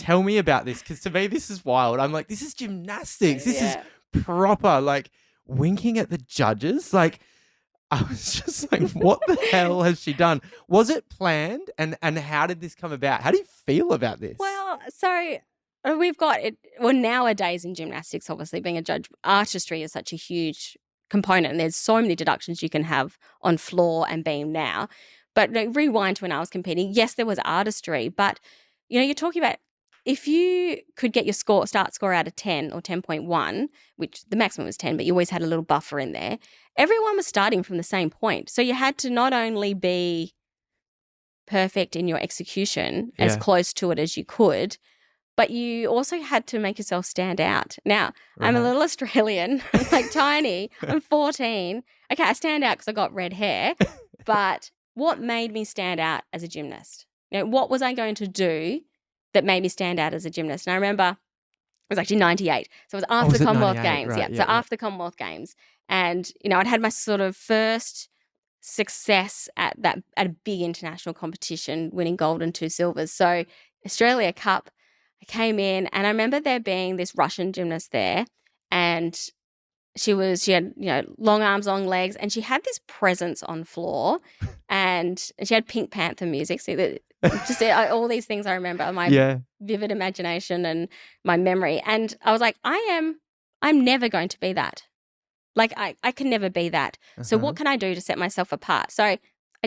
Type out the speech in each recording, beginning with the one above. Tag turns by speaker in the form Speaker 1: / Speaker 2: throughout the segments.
Speaker 1: tell me about this, because to me this is wild. I'm like, this is gymnastics. This is proper, like, winking at the judges. Like, I was just like, what the hell has she done? Was it planned? And how did this come about? How do you feel about this?
Speaker 2: Well, so we've got it. Well, nowadays in gymnastics, obviously being a judge, artistry is such a huge component, and there's so many deductions you can have on floor and beam now. But rewind to when I was competing, yes, there was artistry, but you're talking about if you could get your start score out of 10 or 10.1, which the maximum was 10, but you always had a little buffer in there. Everyone was starting from the same point. So you had to not only be perfect in your execution, as close to it as you could, but you also had to make yourself stand out. Now, I'm a little Australian, like tiny. I'm 14. Okay, I stand out because I got red hair. But what made me stand out as a gymnast? What was I going to do that made me stand out as a gymnast? And I remember it was actually 98. So it was after the Commonwealth Games.
Speaker 1: Right,
Speaker 2: so after the Commonwealth Games. And, I'd had my sort of first success at a big international competition, winning gold and 2 silvers. So Australia Cup, I came in and I remember there being this Russian gymnast there, and she had, long arms, long legs, and she had this presence on floor, and she had Pink Panther music. So just all these things I remember, my vivid imagination and my memory. And I was like, I'm never going to be that. Like, I can never be that. So what can I do to set myself apart? So I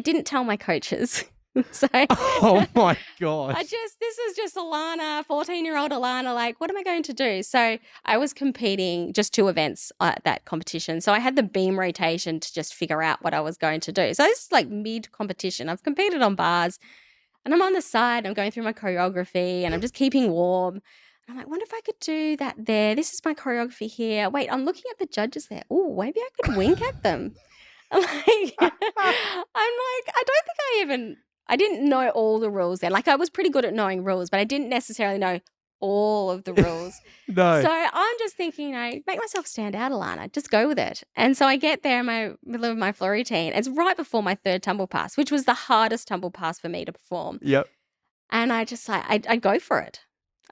Speaker 2: didn't tell my coaches. So
Speaker 1: oh my gosh.
Speaker 2: This is just Allana, 14-year-old Allana, like, what am I going to do? So I was competing just 2 events at that competition. So I had the beam rotation to just figure out what I was going to do. So this is like mid-competition. I've competed on bars and I'm on the side, I'm going through my choreography and I'm just keeping warm. I'm like, wonder if I could do that there. This is my choreography here. Wait, I'm looking at the judges there. Oh, maybe I could wink at them. I didn't know all the rules there. Like, I was pretty good at knowing rules, but I didn't necessarily know all of the rules.
Speaker 1: No.
Speaker 2: So I'm just thinking, make myself stand out, Allana. Just go with it. And so I get there in my middle of my floor routine. It's right before my 3rd tumble pass, which was the hardest tumble pass for me to perform.
Speaker 1: Yep.
Speaker 2: And I just I go for it.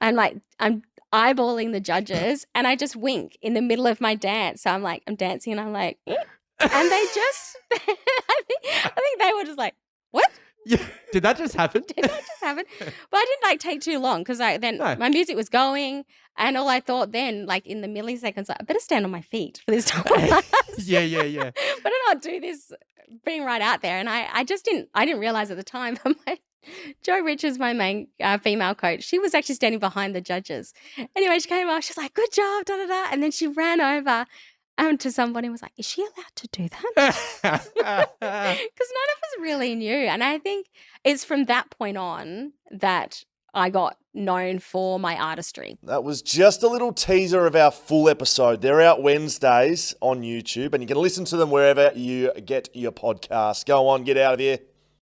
Speaker 2: I'm eyeballing the judges and I just wink in the middle of my dance. So I'm dancing and I'm like, and they just, I think they were just like, what?
Speaker 1: Yeah. Did that just happen?
Speaker 2: But I didn't take too long because my music was going, and all I thought then, like in the milliseconds, I better stand on my feet for this time.
Speaker 1: Yeah.
Speaker 2: Better not do this being right out there. And I didn't realize at the time that Jo Richards, my main female coach, she was actually standing behind the judges. Anyway, she came off, she's like, good job, da da da. And then she ran over to somebody and was like, is she allowed to do that? Because none of us really knew. And I think it's from that point on that I got known for my artistry.
Speaker 3: That was just a little teaser of our full episode. They're out Wednesdays on YouTube, and you can listen to them wherever you get your podcast. Go on, get out of here.